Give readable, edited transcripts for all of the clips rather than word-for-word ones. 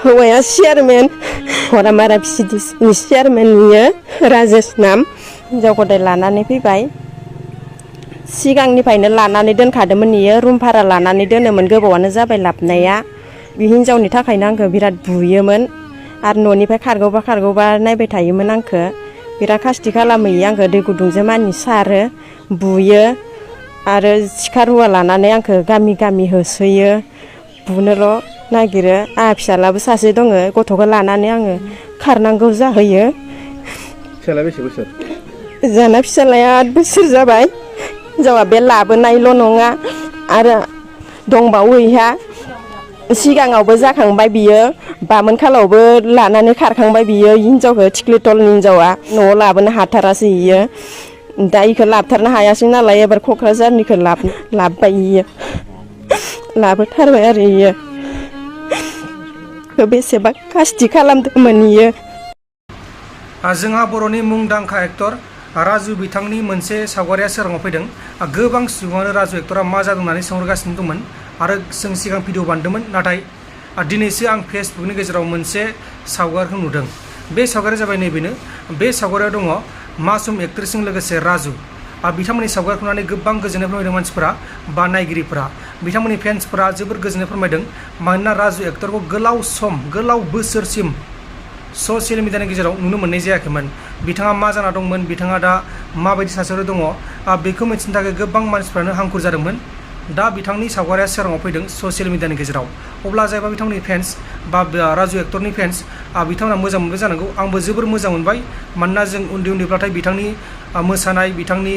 हौवाया chairman हरामारा पिसिडिसिनि chairman बियो राजेश नाम हिनजाव गदाय लानानै फैबाय सिगांनिफ्रायनो लानानै दोनखादोंमोन इयो रुम भारा लानानै दोनोमोन गोबावानो जाबाय लाबनाया बे हिनजावनि थाखायनो आंखौ बिराद बुयोमोन आरो न'निफ्राय खारगौबा नायबाय थायोमोन आंखौ बिराद खास्ति खालामो इयो आंखौ दै गुदुंजों मानि सारो बुयो आरो सिखा रुवा लानानै आंखौ गामि होसोयो बुनोल' नागिरो आंहा फिसालाबो सासे दङ गथ'खौ लानानै आङो खारनांगौ जाहैयो। फिसालाया बेसे बोसोर? जोंना फिसालाया 8 बोसोर जाबाय हिनजावा बे लाबोनायल' नङा आरो दंबावो इहा सिगाङावबो जाखांबाय बियो बामोन खालावबो लानानै खारखांबाय बियो हिनजावखौ थिख्लिटलनि हिनजावा न'आव लाबोनो हाथारासै इयो दा इखौ लाबथारनो हायासै नालाय एबार क'क्राझारनिखौ लाबबाय इयो लाबोथारबाय आरो इयो बेसेबा खास्ति खालामदोंमोन इयो। जोंहा बर'नि मुंदांखा एक्टर राजु बिथांनि मोनसे सावगारिया सोराङाव फैदों। गोबां सुबुङानो राजु एक्टरा मा जादों होननानै सोंहरगासिनो दंमोन आरो जों सिगां भिडिअ बानायदोंमोन नाथाय दिनैसो आं फेसबुकनि गेजेराव मोनसे सावगारिखौ नुदों। बे सावगारिया जाबाय नैबेनो बे सावगारियाव दङ मासुम एक्ट्रेसजों लोगोसे राजु बिथांमोननि सावगारिखौ नुनानै गोबां गोजोननाय फोरमायदों मानसिफोरा बा नायगिरिफोरा बिथांमोननि फेन्सफोरा जोबोर गोजोननाय फोरमायदों मानोना राजु एक्टरखौ गोलाव बोसोरसिम ससियेल मिडियानि गेजेराव नुनो मोननाय जायाखैमोन। बिथाङा मा जाना दंमोन बिथाङा दा माबायदि थासारियाव दङ बेखौ मिथिनो थाखाय गोबां मानसिफ्रानो हांखुर जादोंमोन। दा बिथांनि सावगारिया सोराङाव फैदों ससियेल मिडियानि गेजेराव अब्ला जायबा बिथांनि फेन्स बा राजु एक्टरनि फेन्स बिथांमोना मोजां मोनबाय जानांगौ आंबो जोबोर मोजां मोनबाय मानोना जों उन्दैब्लाथाय बिथांनि मोसानाय बिथांनि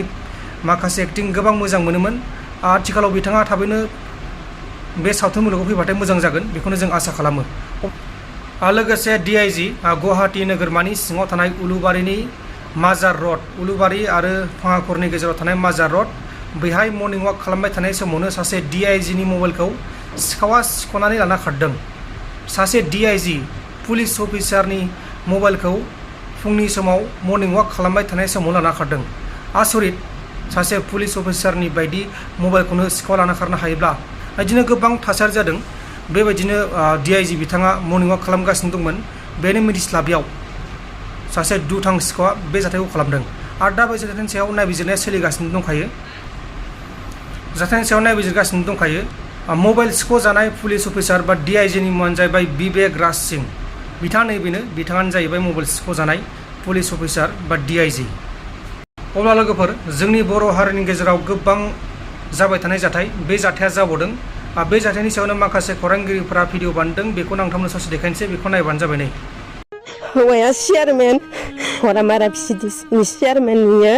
माखासे एक्टिं गोबां मोजां मोनोमोन। आथिखालाव बिथाङा थाबैनो बे सावथुन मुलुगाव फैबाथाय मोजां जागोन बेखौनो जों आसा खालामो। लोगोसे DIG गुवाहाटी नोगोरमानि सिङाव थानाय उलुबारिनि माजार रड उलुबारि आरो भाङाखरनि गेजेराव थानाय माजार रड बैहाय मर्निं वाक खालामबाय थानाय समावनो सासे DIGनि मबाइलखौ सिखावा सिख'नानै लाना खारदों। सासे DIG पुलिस अफिसारनि मबाइलखौ फुंनि समाव मर्निं वाक खालामबाय थानाय समाव लाना खारदों। आसरित सासे पुलिस अफिसारनि बायदि मबाइलखौनो सिखावा लाना खारनो हायोब्ला बिदिनो गोबां थासारि जादों। बेबायदिनो DIG बिथाङा मर्निं वाक खालामगासिनो दंमोन बेनि मिथिस्लाबियाव सासे दुथां सिखावा बे जाथायखौ खालामदों आरो दा बे जाथायनि सायाव नायबिजिरनाया सोलिगासिनो दंखायो। मबाइल सिख' जानाय पुलिस अफिसार बा DIGनि मुङानो जाहैबाय बिबेक राज सिं बिथाङा नैबेनो बिथाङानो जाहैबाय मबाइल सिख' जानाय पुलिस अफिसार बा DIG। अब्ला लोगोफोर जोंनि बर' हारिनि गेजेराव गोबां जाबाय थानाय जाथाय बे जाथाया जाबावदों बे जाथायनि सायावनो माखासे खौरांगिरिफोरा भिडिअ बानायदों बेखौ नोंथांमोननो ससे देखायनोसै बेखौ नायबानो जाबाय। नै हौवाया चेयारमेन हरामारा पिसिडिसिनि चेयारमेन बियो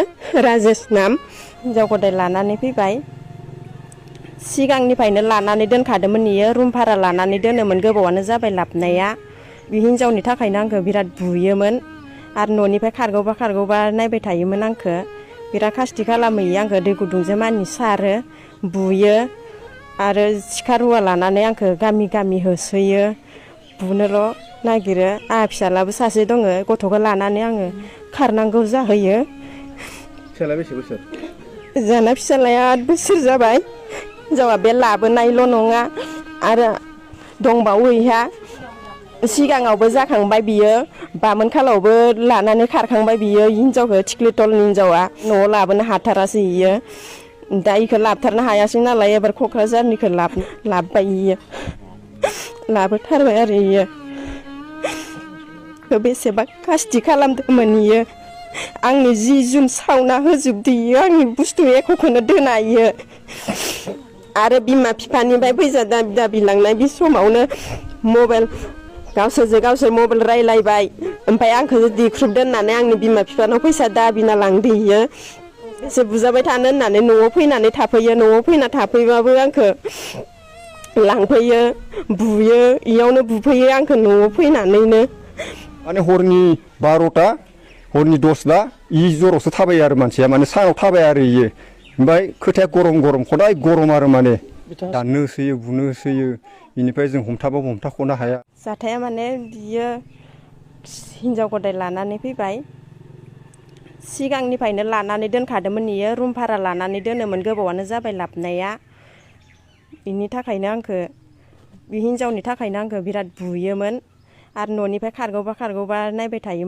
राजेश नाम हिनजाव गदाय लानानै फैबाय सिगांनिफ्रायनो लानानै दोनखादोंमोन इयो रुम भारा लानानै दोनोमोन गोबावानो जाबाय लाबनाया बे हिनजावनि थाखायनो आंखौ बिराद बुयोमोन आरो न'निफ्राय खारगौबा नायबाय थायोमोन आंखौ बिराद खास्ति खालामो इयो आंखौ दै गुदुंजों मानि सारो बुयो आरो सिखा रुवा लानानै आंखौ गामि होसोयो बुनोल' नागिरो आंहा फिसालाबो सासे दङ गथ'खौ लानानै आङो खारनांगौ जाहैयो। फिसालाया बेसे बोसोर? जोंना फिसालाया 8 बोसोर जाबाय हिनजावा बे लाबोनायल' नङा आरो दंबावो इहा सिगाङावबो जाखांबाय बियो बामोन खालावबो लानानै खारखांबाय बियो हिनजावखौ थिख्लिटलनि हिनजावा न'आव लाबोनो हाथारासै इयो दा इखौ लाबथारनो हायासै नालाय एबार क'क्राझारनिखौ लाबबाय इयो लाबोथारबाय आरो इयो बेसेबा खास्ति खालामदोंमोन इयो आंनि जि जुन सावना होजोबदो इयो आंनि बुस्थु एक'खौनो दोना इयो आरो बिमा बिफानिफ्राय फैसा दाबि लांनाय बे समावनो मबाइल गावसोर मबाइल रायलायबाय ओमफ्राय आंखौ देख्रुबदो होननानै आंनि बिमा बिफानाव फैसा दाबिना लांदो इयो एसे बुजाबाय थानो होननानै न'आव फैनानै थाफैयो न'आव फैना थाफैबाबो आंखौ लांफैयो बुयो इयावनो बुफैयो आंखौ न'आव फैनानैनो माने हरनि 12टा हरनि 10ला इ जरावसो थाबायो आरो मानसिया माने सानाव थाबाया आरो इयो ओमफ्राय खोथाया गरम खदाय गरम आरो माने दाननो होसोयो बुनो होसोयो बेनिफ्राय जों हमथाबाबो हमथाख'नो हाया। जाथाया माने बियो हिनजाव गदाय लानानै फैबाय सिगांनिफ्रायनो लानानै दोनखादोंमोन इयो रुम भारा लानानै दोनोमोन गोबावानो जाबाय लाबनाया बिनि थाखायनो आंखौ बे हिनजावनि थाखायनो आंखौ बिराद बुयोमोन आरो न'निफ्राय खारगौबा नायबाय थायो